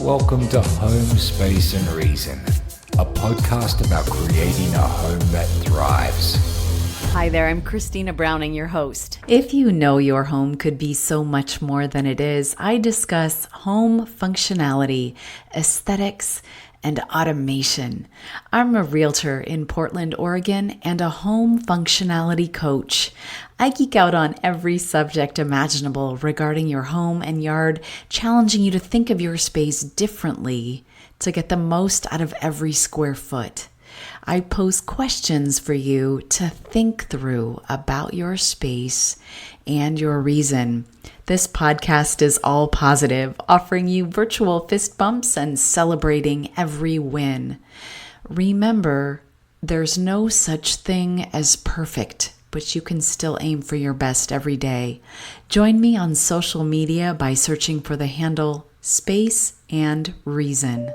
Welcome to Home, Space and Reason, a podcast about creating a home that thrives. Hi there, I'm Christina Browning, your host. If you know your home could be so much more than it is, I discuss home functionality, aesthetics, and automation. I'm a realtor in Portland, Oregon, and a home functionality coach. I geek out on every subject imaginable regarding your home and yard, challenging you to think of your space differently to get the most out of every square foot. I pose questions for you to think through about your space and your reason. This podcast is all positive, offering you virtual fist bumps and celebrating every win. Remember, there's no such thing as perfect, but you can still aim for your best every day. Join me on social media by searching for the handle Space and Reason.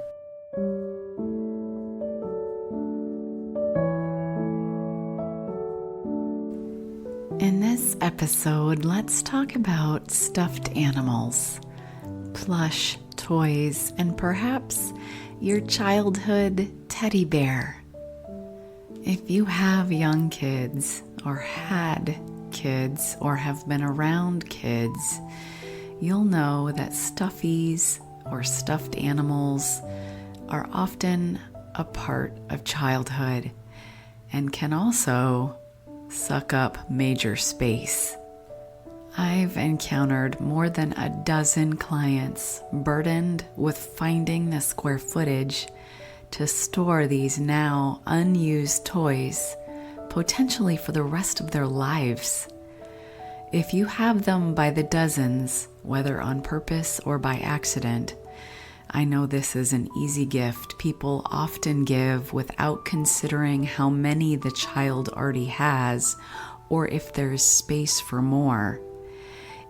In this episode, let's talk about stuffed animals, plush toys, and perhaps your childhood teddy bear. If you have young kids, or had kids, or have been around kids, you'll know that stuffies or stuffed animals are often a part of childhood and can also suck up major space. I've encountered more than a dozen clients burdened with finding the square footage to store these now unused toys, potentially for the rest of their lives. If you have them by the dozens, whether on purpose or by accident, I know this is an easy gift people often give without considering how many the child already has or if there's space for more.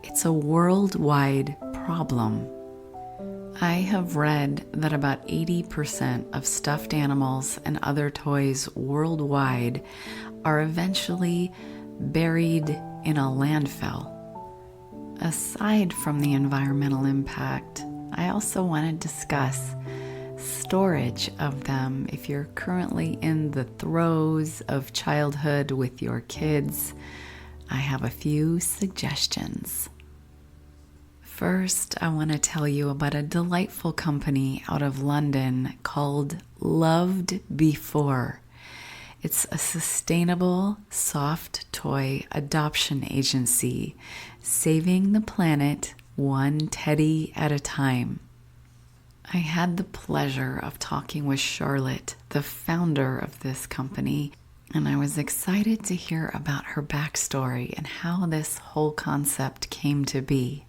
It's a worldwide problem. I have read that about 80% of stuffed animals and other toys worldwide are eventually buried in a landfill. Aside from the environmental impact, I also want to discuss storage of them if you're currently in the throes of childhood with your kids. I have a few suggestions. First, I want to tell you about a delightful company out of London called Loved Before. It's a sustainable, soft toy adoption agency, saving the planet one teddy at a time. I had the pleasure of talking with Charlotte, the founder of this company, and I was excited to hear about her backstory and how this whole concept came to be.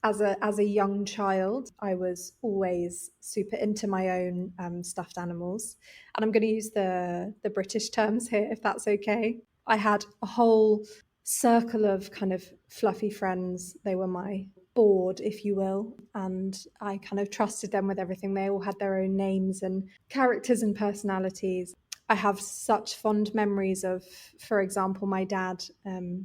As a young child, I was always super into my own stuffed animals. And I'm going to use the British terms here, if that's okay. I had a whole circle of kind of fluffy friends. They were my board, if you will. And I kind of trusted them with everything. They all had their own names and characters and personalities. I have such fond memories of, for example, my dad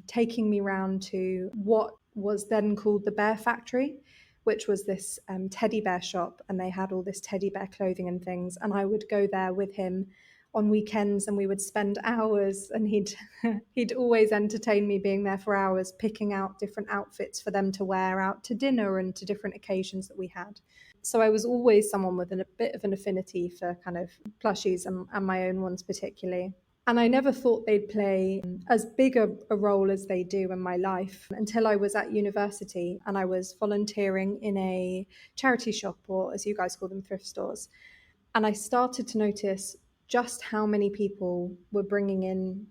taking me round to what was then called the Bear Factory, which was this teddy bear shop, and they had all this teddy bear clothing and things. And I would go there with him on weekends, and we would spend hours, and he'd always entertain me being there for hours, picking out different outfits for them to wear out to dinner and to different occasions that we had. So I was always someone with a bit of an affinity for kind of plushies and my own ones particularly. And I never thought they'd play as big a role as they do in my life until I was at university and I was volunteering in a charity shop, or as you guys call them, thrift stores. And I started to notice just how many people were bringing in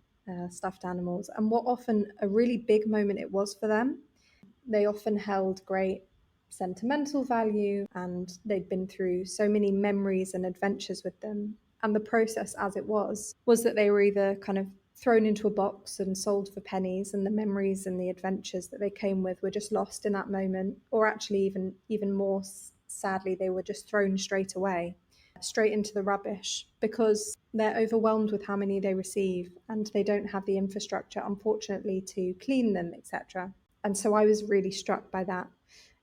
stuffed animals and what often a really big moment it was for them. They often held great sentimental value and they'd been through so many memories and adventures with them. And the process as it was that they were either kind of thrown into a box and sold for pennies, and the memories and the adventures that they came with were just lost in that moment, or actually even more sadly, they were just thrown straight away, straight into the rubbish, because they're overwhelmed with how many they receive and they don't have the infrastructure, unfortunately, to clean them, etc. And so I was really struck by that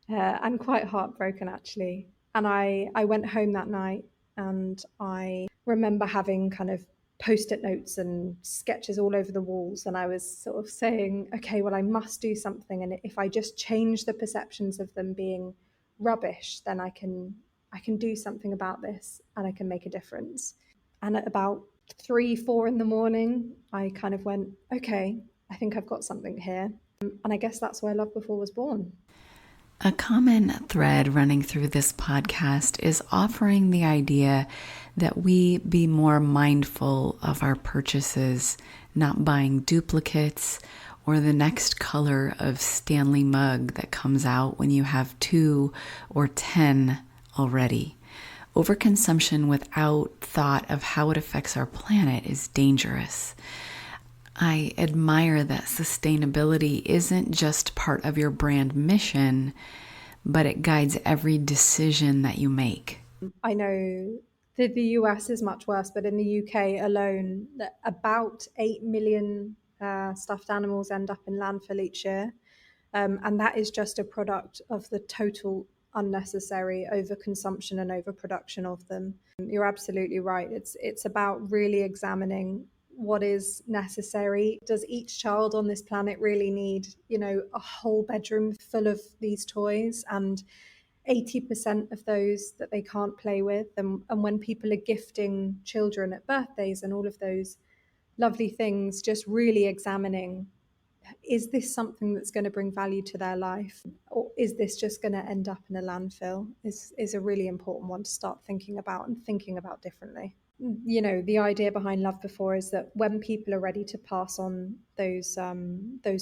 and quite heartbroken, actually. And I went home that night, and I remember having kind of post-it notes and sketches all over the walls, and I was sort of saying, okay, well, I must do something, and if I just change the perceptions of them being rubbish, then I can do something about this, and I can make a difference. And at about 3, 4 in the morning, I kind of went, okay, I think I've got something here. And I guess that's why Love Before was born. A common thread running through this podcast is offering the idea that we be more mindful of our purchases, not buying duplicates or the next color of Stanley mug that comes out when you have 2 or 10 already. Overconsumption without thought of how it affects our planet is dangerous. I admire that sustainability isn't just part of your brand mission, but it guides every decision that you make. I know that the US is much worse, but in the UK alone, about 8 million stuffed animals end up in landfill each year. And that is just a product of the total unnecessary overconsumption and overproduction of them. You're absolutely right. It's about really examining what is necessary. Does each child on this planet really need, a whole bedroom full of these toys, and 80% of those that they can't play with? And when people are gifting children at birthdays and all of those lovely things, just really examining, is this something that's going to bring value to their life, or is this just going to end up in a landfill, is a really important one to start thinking about and thinking about differently. The idea behind Love Before is that when people are ready to pass on those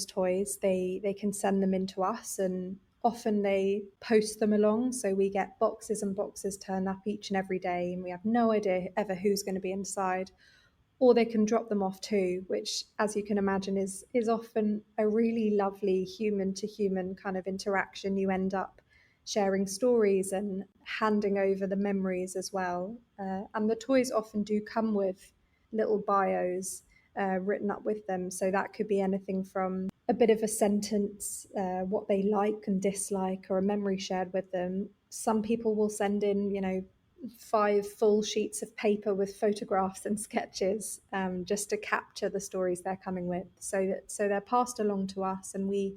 toys, they can send them in to us, and often they post them along, so we get boxes and boxes turn up each and every day, and we have no idea ever who's going to be inside. Or they can drop them off too, which, as you can imagine, is often a really lovely human to human kind of interaction. You end up sharing stories and handing over the memories as well. And the toys often do come with little bios written up with them. So that could be anything from a bit of a sentence, what they like and dislike, or a memory shared with them. Some people will send in, 5 full sheets of paper with photographs and sketches, just to capture the stories they're coming with. So they're passed along to us, and we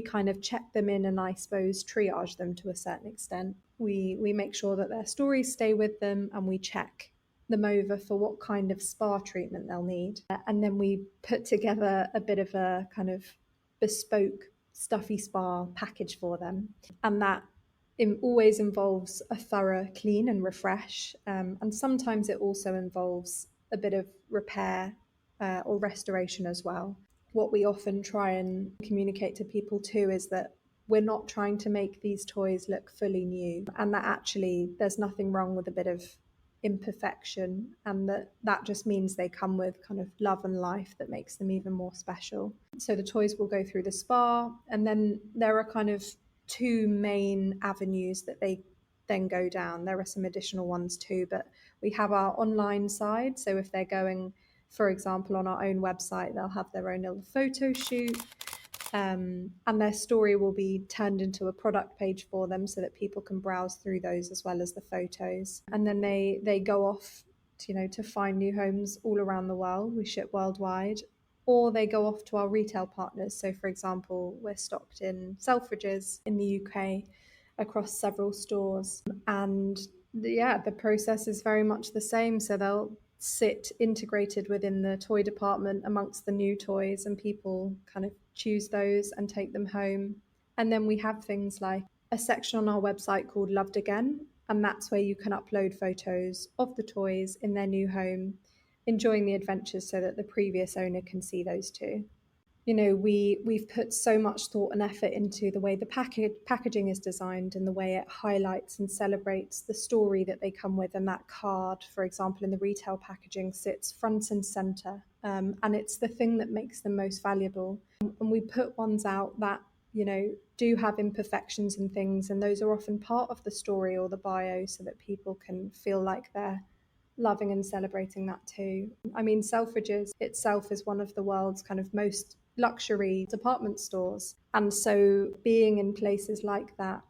kind of check them in, and I suppose triage them to a certain extent. We make sure that their stories stay with them, and we check them over for what kind of spa treatment they'll need. And then we put together a bit of a kind of bespoke stuffy spa package for them. And that it always involves a thorough clean and refresh. And sometimes it also involves a bit of repair or restoration as well. What we often try and communicate to people too is that we're not trying to make these toys look fully new, and that actually there's nothing wrong with a bit of imperfection, and that just means they come with kind of love and life that makes them even more special. So the toys will go through the spa, and then there are kind of 2 main avenues that they then go down. There are some additional ones too, but we have our online side. So if they're going, for example, on our own website, they'll have their own little photo shoot, and their story will be turned into a product page for them so that people can browse through those as well as the photos. And then they go off to find new homes all around the world. We ship worldwide, or they go off to our retail partners. So for example, we're stocked in Selfridges in the UK across several stores, and the process is very much the same. So they'll sit integrated within the toy department amongst the new toys, and people kind of choose those and take them home. And then we have things like a section on our website called Loved Again, and that's where you can upload photos of the toys in their new home, enjoying the adventures, so that the previous owner can see those too. We've put so much thought and effort into the way the packaging is designed, and the way it highlights and celebrates the story that they come with. And that card, for example, in the retail packaging sits front and center, and it's the thing that makes them most valuable. And we put ones out that do have imperfections and things, and those are often part of the story or the bio, so that people can feel like they're loving and celebrating that too. I mean, Selfridges itself is one of the world's kind of most luxury department stores. And so being in places like that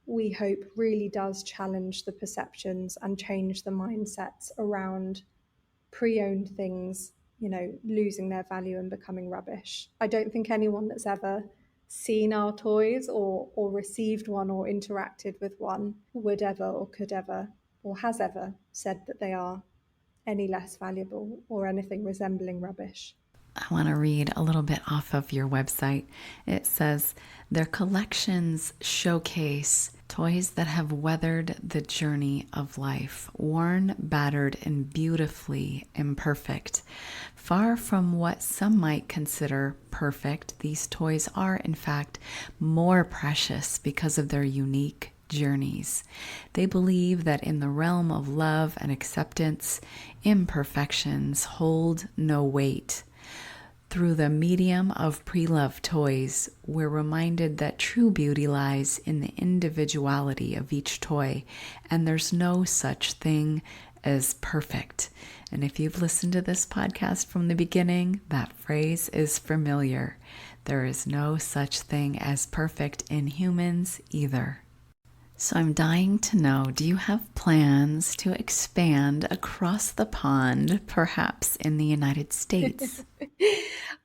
we hope really does challenge the perceptions and change the mindsets around pre-owned things, losing their value and becoming rubbish. I don't think anyone that's ever seen our toys or received one or interacted with one would ever or could ever or has ever said that they are any less valuable or anything resembling rubbish. I want to read a little bit off of your website. It says their collections showcase toys that have weathered the journey of life, worn, battered, and beautifully imperfect. Far from what some might consider perfect, these toys are, in fact, more precious because of their unique journeys. They believe that in the realm of love and acceptance, imperfections hold no weight. Through the medium of pre-loved toys, we're reminded that true beauty lies in the individuality of each toy, and there's no such thing as perfect. And if you've listened to this podcast from the beginning, that phrase is familiar. There is no such thing as perfect in humans either. So I'm dying to know, do you have plans to expand across the pond, perhaps in the United States?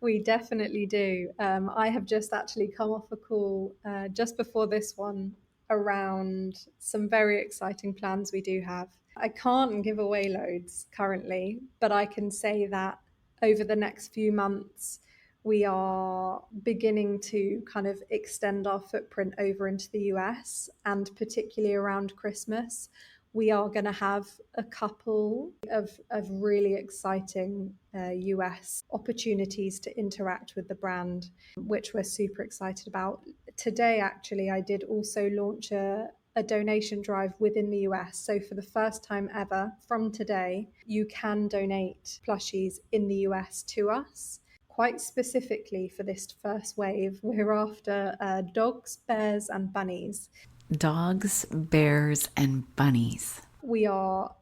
We definitely do. I have just actually come off a call just before this one around some very exciting plans we do have. I can't give away loads currently, but I can say that over the next few months, we are beginning to kind of extend our footprint over into the US, and particularly around Christmas. We are going to have a couple of really exciting US opportunities to interact with the brand, which we're super excited about. Today, actually, I did also launch a donation drive within the US. So for the first time ever, from today, you can donate plushies in the US to us. Quite specifically for this first wave, we're after dogs, bears, and bunnies. Dogs, bears, and bunnies. We are,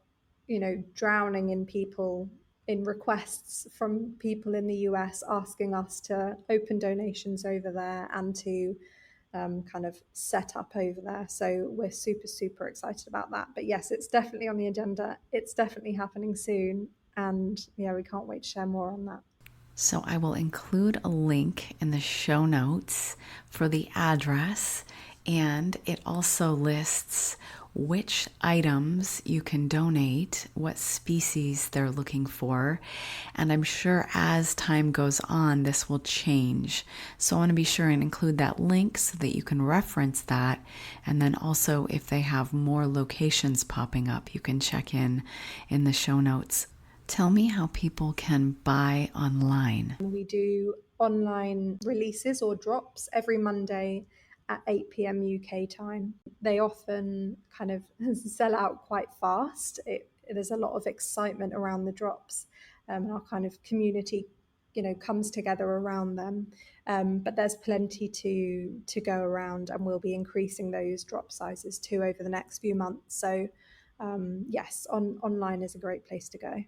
drowning in requests from people in the US asking us to open donations over there and to kind of set up over there. So we're super, super excited about that. But yes, it's definitely on the agenda. It's definitely happening soon. And yeah, we can't wait to share more on that. So I will include a link in the show notes for the address, and it also lists which items you can donate, what species they're looking for, and I'm sure as time goes on, this will change. So I want to be sure and include that link so that you can reference that, and then also if they have more locations popping up, you can check in the show notes. Tell me how people can buy online. We do online releases or drops every Monday at 8 p.m. UK time. They often kind of sell out quite fast. There's a lot of excitement around the drops. Our kind of community, comes together around them. But there's plenty to go around, and we'll be increasing those drop sizes too over the next few months. So yes, online is a great place to go.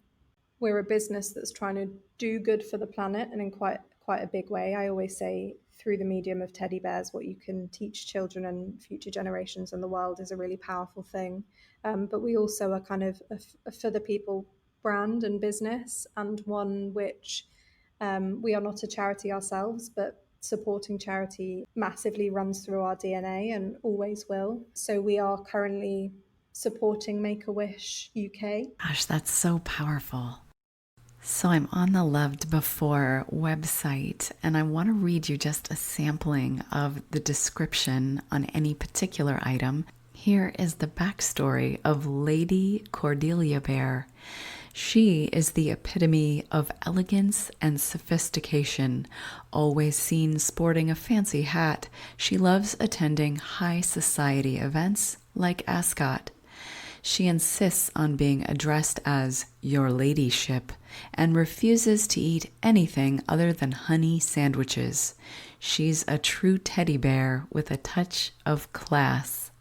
We're a business that's trying to do good for the planet, and in quite a big way. I always say through the medium of teddy bears, what you can teach children and future generations in the world is a really powerful thing. But we also are kind of a for the people brand and business, and one which we are not a charity ourselves, but supporting charity massively runs through our DNA and always will. So we are currently supporting Make-A-Wish UK. Gosh, that's so powerful. So I'm on the Loved Before website, and I want to read you just a sampling of the description on any particular item. Here is the backstory of Lady Cordelia Bear. She is the epitome of elegance and sophistication. Always seen sporting a fancy hat, she loves attending high society events like Ascot. She insists on being addressed as your ladyship and refuses to eat anything other than honey sandwiches. She's a true teddy bear with a touch of class.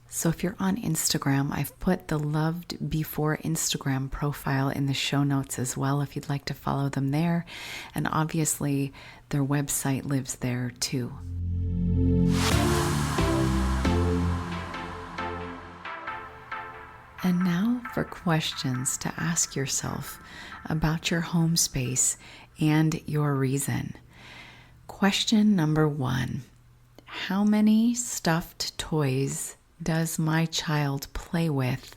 So if you're on Instagram, I've put the Loved Before Instagram profile in the show notes as well if you'd like to follow them there. And obviously their website lives there too. And now for questions to ask yourself about your home space and your reason. Question number 1. How many stuffed toys does my child play with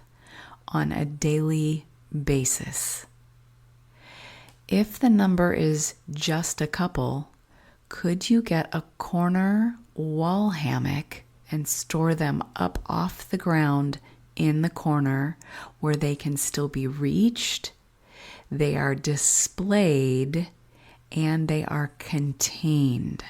on a daily basis? If the number is just a couple, could you get a corner wall hammock and store them up off the ground in the corner where they can still be reached, they are displayed, and they are contained?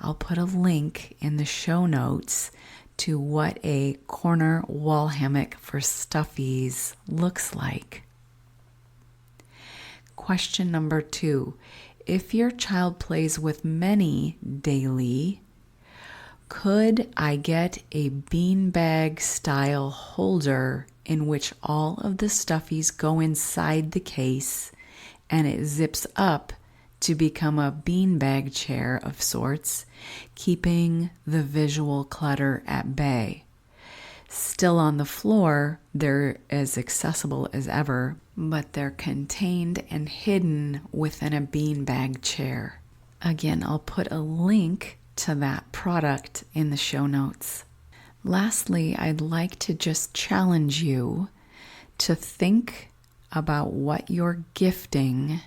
I'll put a link in the show notes to what a corner wall hammock for stuffies looks like. Question number 2. If your child plays with many daily, could I get a beanbag style holder in which all of the stuffies go inside the case and it zips up to become a beanbag chair of sorts, keeping the visual clutter at bay? Still on the floor, they're as accessible as ever, but they're contained and hidden within a beanbag chair. Again, I'll put a link to that product in the show notes. Lastly, I'd like to just challenge you to think about what you're gifting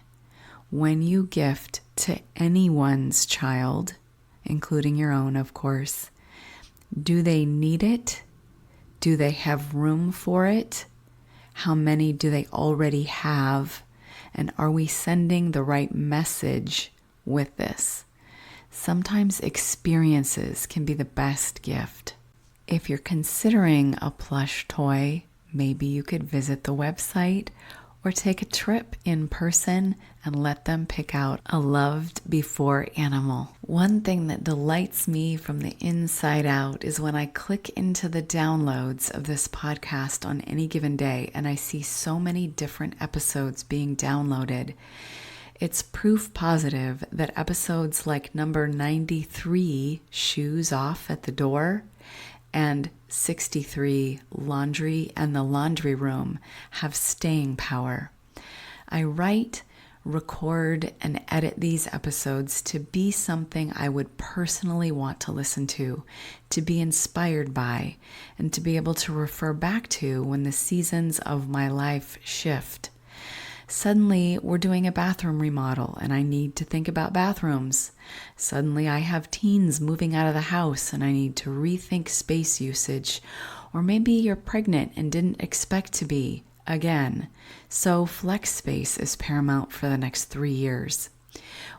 when you gift to anyone's child, including your own, of course. Do they need it? Do they have room for it? How many do they already have? And are we sending the right message with this? Sometimes experiences can be the best gift. If you're considering a plush toy, maybe you could visit the website or take a trip in person and let them pick out a loved before animal. One thing that delights me from the inside out is when I click into the downloads of this podcast on any given day and I see so many different episodes being downloaded. It's proof positive that episodes like number 93, Shoes Off at the Door, and 63, Laundry and the Laundry Room, have staying power. I write, record, and edit these episodes to be something I would personally want to listen to be inspired by, and to be able to refer back to when the seasons of my life shift. Suddenly, we're doing a bathroom remodel and I need to think about bathrooms. Suddenly, I have teens moving out of the house and I need to rethink space usage. Or maybe you're pregnant and didn't expect to be, again. So flex space is paramount for the next 3 years.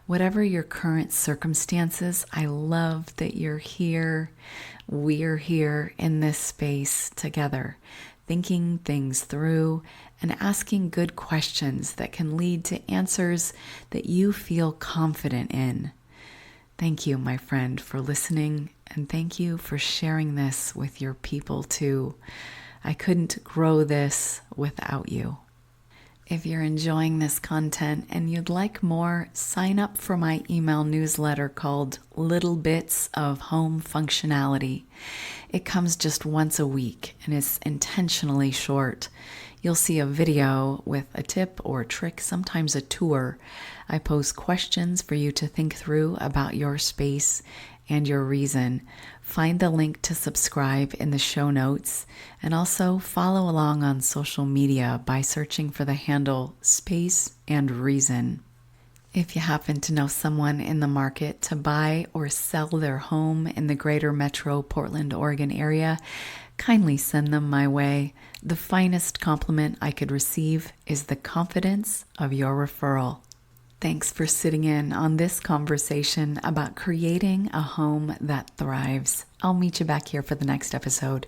Whatever your current circumstances, I love that you're here. We're here in this space together, thinking things through and asking good questions that can lead to answers that you feel confident in. Thank you, my friend, for listening, and thank you for sharing this with your people too. I couldn't grow this without you. If you're enjoying this content and you'd like more, sign up for my email newsletter called Little Bits of Home Functionality. It comes just once a week and is intentionally short. You'll see a video with a tip or a trick, sometimes a tour. I pose questions for you to think through about your space and your reason. Find the link to subscribe in the show notes, and also follow along on social media by searching for the handle Space and Reason. If you happen to know someone in the market to buy or sell their home in the greater metro Portland, Oregon area, kindly send them my way. The finest compliment I could receive is the confidence of your referral. Thanks for sitting in on this conversation about creating a home that thrives. I'll meet you back here for the next episode.